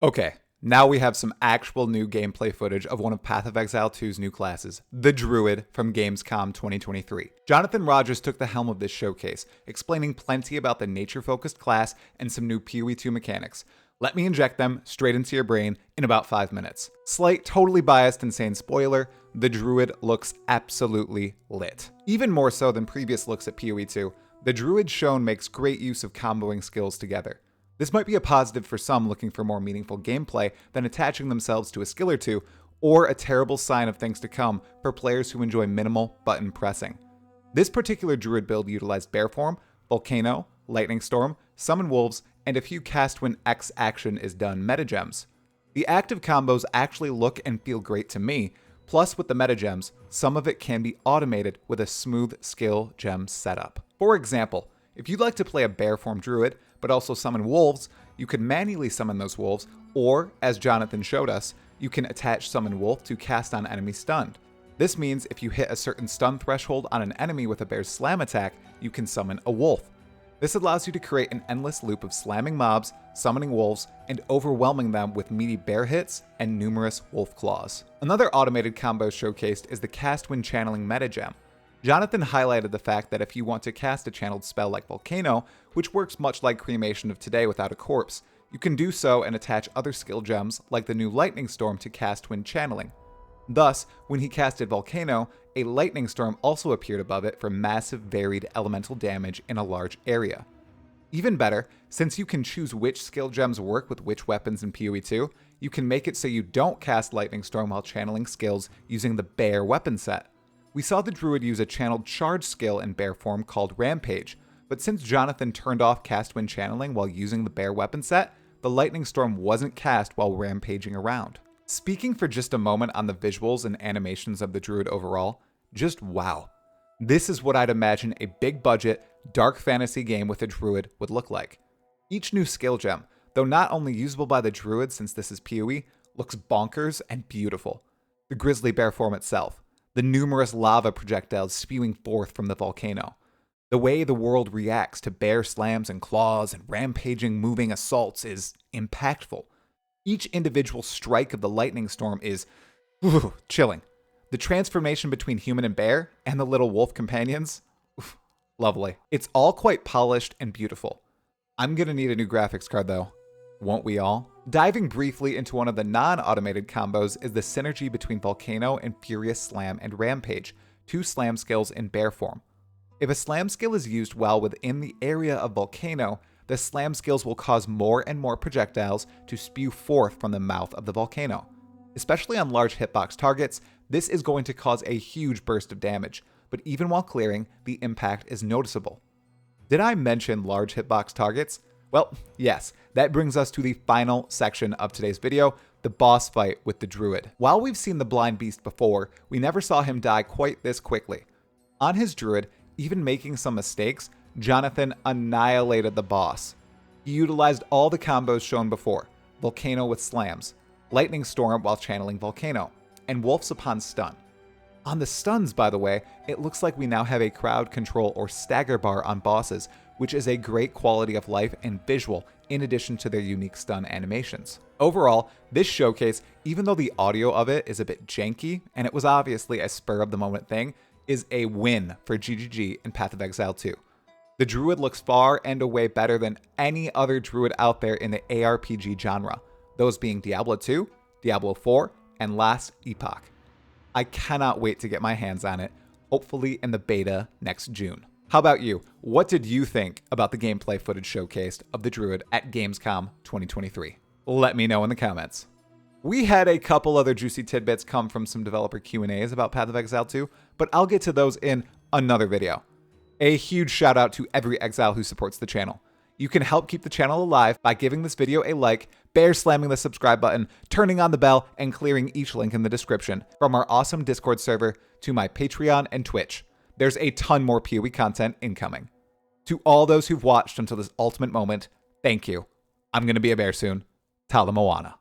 Okay, now we have some actual new gameplay footage of one of Path of Exile 2's new classes, the Druid from Gamescom 2023. Jonathan Rogers took the helm of this showcase, explaining plenty about the nature-focused class and some new PoE 2 mechanics. Let me inject them straight into your brain in about 5 minutes. Slight, totally biased, insane spoiler, the Druid looks absolutely lit. Even more so than previous looks at PoE 2, the Druid shown makes great use of comboing skills together. This might be a positive for some looking for more meaningful gameplay than attaching themselves to a skill or two, or a terrible sign of things to come for players who enjoy minimal button pressing. This particular Druid build utilized Bear Form, Volcano, Lightning Storm, Summon Wolves, and a few cast when X action is done metagems. The active combos actually look and feel great to me, plus with the metagems, some of it can be automated with a smooth skill gem setup. For example, if you'd like to play a Bear Form Druid, but also summon wolves, you could manually summon those wolves, or, as Jonathan showed us, you can attach Summon Wolf to cast on enemies stunned. This means if you hit a certain stun threshold on an enemy with a bear's slam attack, you can summon a wolf. This allows you to create an endless loop of slamming mobs, summoning wolves, and overwhelming them with meaty bear hits and numerous wolf claws. Another automated combo showcased is the cast when channeling metagem. Jonathan highlighted the fact that if you want to cast a channeled spell like Volcano, which works much like Cremation of Today without a corpse, you can do so and attach other skill gems like the new Lightning Storm to cast when channeling. Thus, when he casted Volcano, a Lightning Storm also appeared above it for massive varied elemental damage in a large area. Even better, since you can choose which skill gems work with which weapons in PoE 2, you can make it so you don't cast Lightning Storm while channeling skills using the Bear weapon set. We saw the Druid use a channeled charge skill in Bear form called Rampage, but since Jonathan turned off cast when channeling while using the Bear weapon set, the Lightning Storm wasn't cast while rampaging around. Speaking for just a moment on the visuals and animations of the Druid overall, just wow. This is what I'd imagine a big budget, dark fantasy game with a Druid would look like. Each new skill gem, though not only usable by the Druid since this is PoE, looks bonkers and beautiful. The Grizzly Bear form itself, the numerous lava projectiles spewing forth from the volcano, the way the world reacts to bear slams and claws and rampaging moving assaults is impactful. Each individual strike of the Lightning Storm is chilling. The transformation between human and bear and the little wolf companions, lovely. It's all quite polished and beautiful. I'm gonna need a new graphics card though. Won't we all? Diving briefly into one of the non-automated combos is the synergy between Volcano and Furious Slam and Rampage, two slam skills in bear form. If a slam skill is used while within the area of Volcano, the slam skills will cause more and more projectiles to spew forth from the mouth of the volcano. Especially on large hitbox targets, this is going to cause a huge burst of damage, but even while clearing, the impact is noticeable. Did I mention large hitbox targets? Well, yes, that brings us to the final section of today's video, the boss fight with the Druid. While we've seen the Blind Beast before, we never saw him die quite this quickly. On his Druid, even making some mistakes, Jonathan annihilated the boss. He utilized all the combos shown before, Volcano with slams, Lightning Storm while channeling Volcano, and Wolves upon stun. On the stuns, by the way, it looks like we now have a crowd control or stagger bar on bosses, which is a great quality of life and visual in addition to their unique stun animations. Overall, this showcase, even though the audio of it is a bit janky, and it was obviously a spur of the moment thing, is a win for GGG in Path of Exile 2. The Druid looks far and away better than any other Druid out there in the ARPG genre, those being Diablo 2, Diablo 4, and Last Epoch. I cannot wait to get my hands on it, hopefully in the beta next June. How about you? What did you think about the gameplay footage showcased of the Druid at Gamescom 2023? Let me know in the comments. We had a couple other juicy tidbits come from some developer Q&As about Path of Exile 2, but I'll get to those in another video. A huge shout out to every Exile who supports the channel. You can help keep the channel alive by giving this video a like, bear slamming the subscribe button, turning on the bell, and clearing each link in the description. From our awesome Discord server to my Patreon and Twitch, there's a ton more PoE content incoming. To all those who've watched until this ultimate moment, thank you. I'm gonna be a bear soon. Tala Moana.